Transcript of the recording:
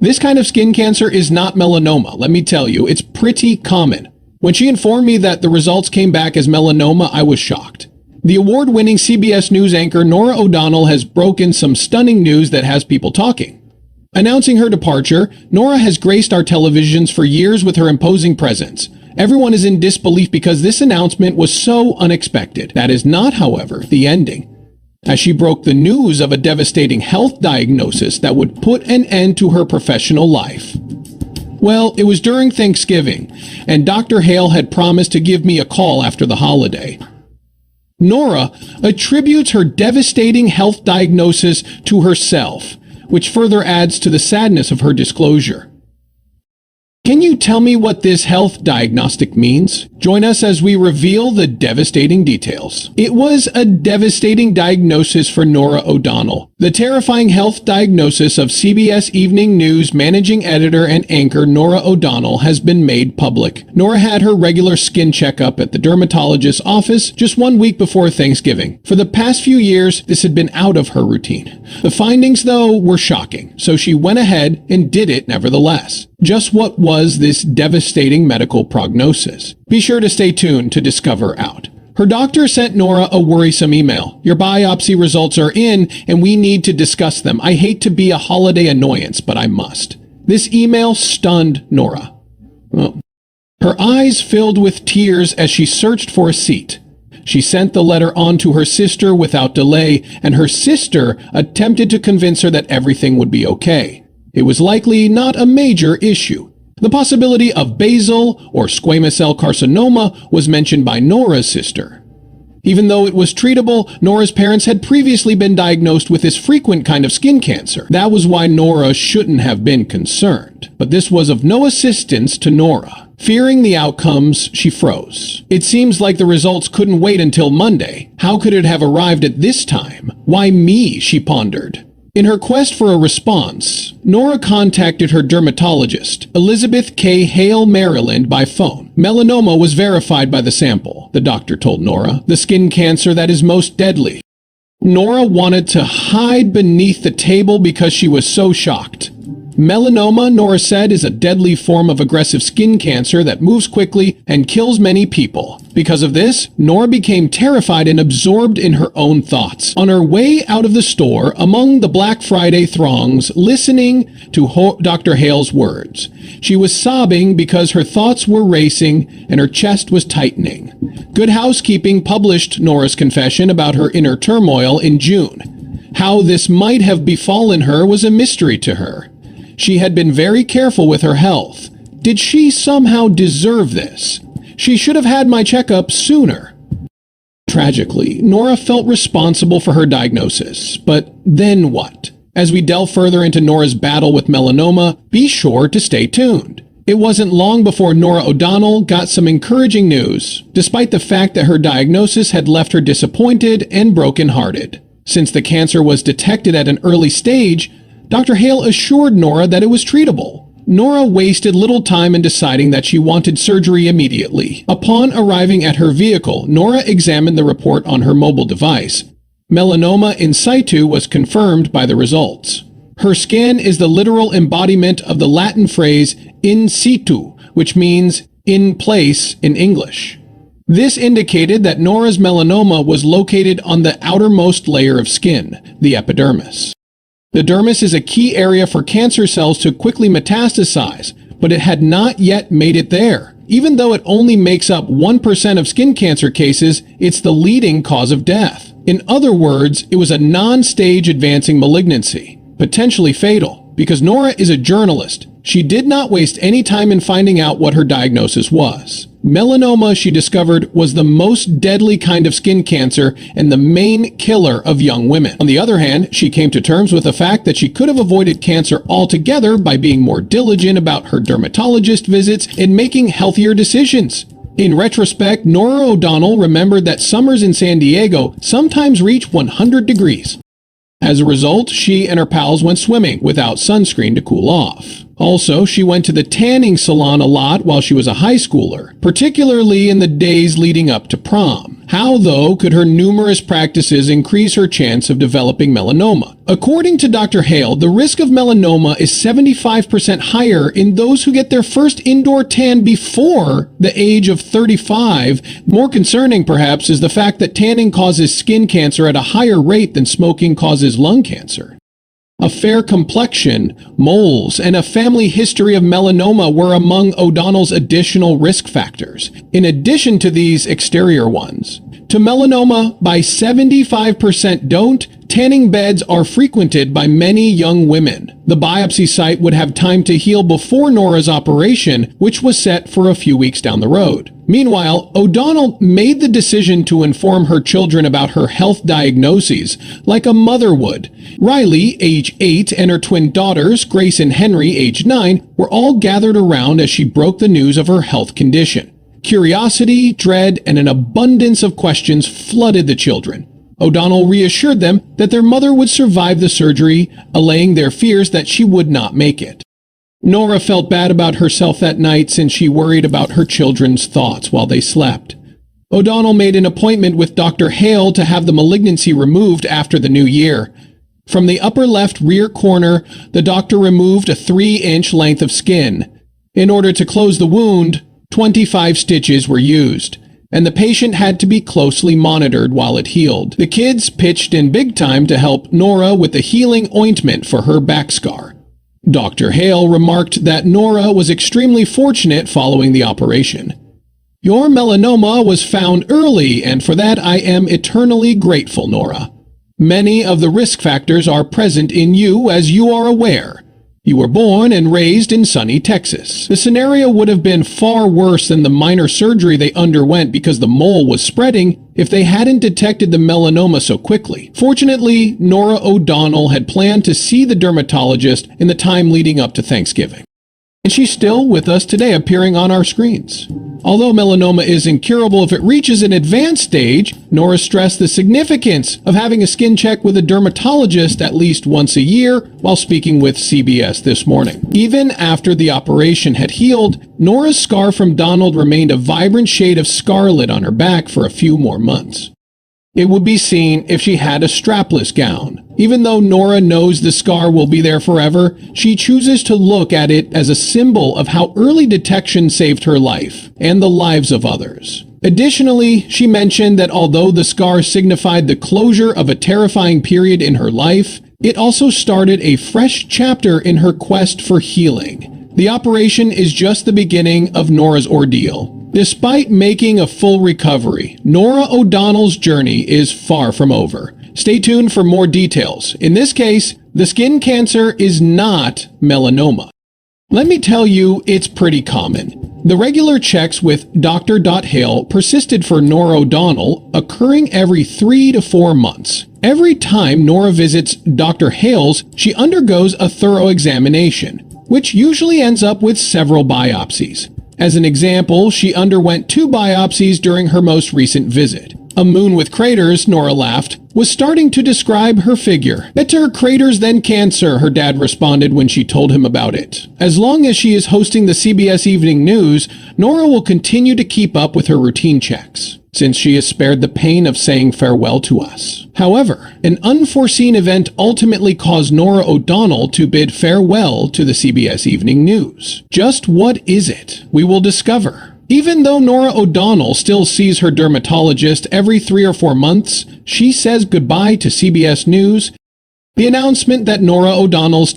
This kind of skin cancer is not melanoma, let me tell you. It's pretty common. When she informed me that the results came back as melanoma, I was shocked. The award-winning CBS News anchor Norah O'Donnell has broken some stunning news that has people talking. Announcing her departure, Norah has graced our televisions for years with her imposing presence. Everyone is in disbelief because this announcement was so unexpected. That is not, however, the ending, as she broke the news of a devastating health diagnosis that would put an end to her professional life. Well, it was during Thanksgiving, and Dr. Hale had promised to give me a call after the holiday. Norah attributes her devastating health diagnosis to herself, which further adds to the sadness of her disclosure. Can you tell me what this health diagnostic means? Join us as we reveal the devastating details. It was a devastating diagnosis for Norah O'Donnell. The terrifying health diagnosis of CBS Evening News managing editor and anchor Norah O'Donnell has been made public. Norah had her regular skin checkup at the dermatologist's office just 1 week before Thanksgiving. For the past few years, this had been out of her routine. The findings, though, were shocking, so she went ahead and did it nevertheless. Just what was this devastating medical prognosis? Be sure to stay tuned to discover out. Her doctor sent Norah a worrisome email. Your biopsy results are in, and we need to discuss them. I hate to be a holiday annoyance, but I must. This email stunned Norah. Well, her eyes filled with tears as she searched for a seat. She sent the letter on to her sister without delay, and her sister attempted to convince her that everything would be okay. It was likely not a major issue. The possibility of basal or squamous cell carcinoma was mentioned by Norah's sister. Even though it was treatable, Norah's parents had previously been diagnosed with this frequent kind of skin cancer. That was why Norah shouldn't have been concerned. But this was of no assistance to Norah. Fearing the outcomes, she froze. It seems like the results couldn't wait until Monday. How could it have arrived at this time? Why me? She pondered. In her quest for a response, Norah contacted her dermatologist, Elizabeth K. Hale, Maryland, by phone. Melanoma was verified by the sample, the doctor told Norah, the skin cancer that is most deadly. Norah wanted to hide beneath the table because she was so shocked. Melanoma, Norah said, is a deadly form of aggressive skin cancer that moves quickly and kills many people. Because of this, Norah became terrified and absorbed in her own thoughts. On her way out of the store, among the Black Friday throngs, listening to Dr. Hale's words, she was sobbing because her thoughts were racing and her chest was tightening. Good Housekeeping published Norah's confession about her inner turmoil in June. How this might have befallen her was a mystery to her. She had been very careful with her health. Did she somehow deserve this? She should have had my checkup sooner. Tragically, Norah felt responsible for her diagnosis. But then what? As we delve further into Norah's battle with melanoma, be sure to stay tuned. It wasn't long before Norah O'Donnell got some encouraging news, despite the fact that her diagnosis had left her disappointed and brokenhearted. Since the cancer was detected at an early stage, Dr. Hale assured Norah that it was treatable. Norah wasted little time in deciding that she wanted surgery immediately. Upon arriving at her vehicle, Norah examined the report on her mobile device. Melanoma in situ was confirmed by the results. Her scan is the literal embodiment of the Latin phrase in situ, which means in place in English. This indicated that Norah's melanoma was located on the outermost layer of skin, the epidermis. The dermis is a key area for cancer cells to quickly metastasize, but it had not yet made it there. Even though it only makes up 1% of skin cancer cases, it's the leading cause of death. In other words, it was a non-stage advancing malignancy, potentially fatal. Because Norah is a journalist, she did not waste any time in finding out what her diagnosis was. Melanoma, she discovered, was the most deadly kind of skin cancer and the main killer of young women. On the other hand, she came to terms with the fact that she could have avoided cancer altogether by being more diligent about her dermatologist visits and making healthier decisions. In retrospect, Norah O'Donnell remembered that summers in San Diego sometimes reach 100 degrees. As a result, she and her pals went swimming without sunscreen to cool off. Also, she went to the tanning salon a lot while she was a high schooler, particularly in the days leading up to prom. How, though, could her numerous practices increase her chance of developing melanoma? According to Dr. Hale, the risk of melanoma is 75% higher in those who get their first indoor tan before the age of 35. More concerning, perhaps, is the fact that tanning causes skin cancer at a higher rate than smoking causes lung cancer. A fair complexion, moles, and a family history of melanoma were among O'Donnell's additional risk factors, in addition to these exterior ones. To melanoma, by 75% don't, tanning beds are frequented by many young women. The biopsy site would have time to heal before Norah's operation, which was set for a few weeks down the road. Meanwhile, O'Donnell made the decision to inform her children about her health diagnoses, like a mother would. Riley, age 8, and her twin daughters, Grace and Henry, age 9, were all gathered around as she broke the news of her health condition. Curiosity, dread, and an abundance of questions flooded the children. O'Donnell reassured them that their mother would survive the surgery, allaying their fears that she would not make it. Norah felt bad about herself that night since she worried about her children's thoughts while they slept. O'Donnell made an appointment with Dr. Hale to have the malignancy removed after the new year. From the upper left rear corner, the doctor removed a 3-inch length of skin. In order to close the wound, 25 stitches were used, and the patient had to be closely monitored while it healed. The kids pitched in big time to help Norah with the healing ointment for her back scar. Dr. Hale remarked that Norah was extremely fortunate following the operation. "Your melanoma was found early, and for that I am eternally grateful, Norah. Many of the risk factors are present in you, as you are aware. You were born and raised in sunny Texas. The scenario would have been far worse than the minor surgery they underwent because the mole was spreading if they hadn't detected the melanoma so quickly. Fortunately, Norah O'Donnell had planned to see the dermatologist in the time leading up to Thanksgiving. And she's still with us today, appearing on our screens. Although melanoma is incurable if it reaches an advanced stage, Norah stressed the significance of having a skin check with a dermatologist at least once a year while speaking with CBS this morning. Even after the operation had healed, Norah's scar from Donald remained a vibrant shade of scarlet on her back for a few more months. It would be seen if she had a strapless gown. Even though Norah knows the scar will be there forever, she chooses to look at it as a symbol of how early detection saved her life and the lives of others. Additionally, she mentioned that although the scar signified the closure of a terrifying period in her life, it also started a fresh chapter in her quest for healing. The operation is just the beginning of Norah's ordeal. Despite making a full recovery, Norah O'Donnell's journey is far from over. Stay tuned for more details. In this case, the skin cancer is not melanoma. Let me tell you, it's pretty common. The regular checks with Dr. Hale persisted for Norah O'Donnell, occurring every 3 to 4 months. Every time Norah visits Dr. Hale's, she undergoes a thorough examination, which usually ends up with several biopsies. As an example, she underwent 2 biopsies during her most recent visit. A moon with craters, Norah laughed, was starting to describe her figure. "Better craters than cancer," her dad responded when she told him about it. As long as she is hosting the CBS Evening News, Norah will continue to keep up with her routine checks, since she is spared the pain of saying farewell to us. However, an unforeseen event ultimately caused Norah O'Donnell to bid farewell to the CBS Evening News. Just what is it? We will discover. Even though Norah O'Donnell still sees her dermatologist every 3 or 4 months, she says goodbye to CBS News. The announcement that Norah O'Donnell's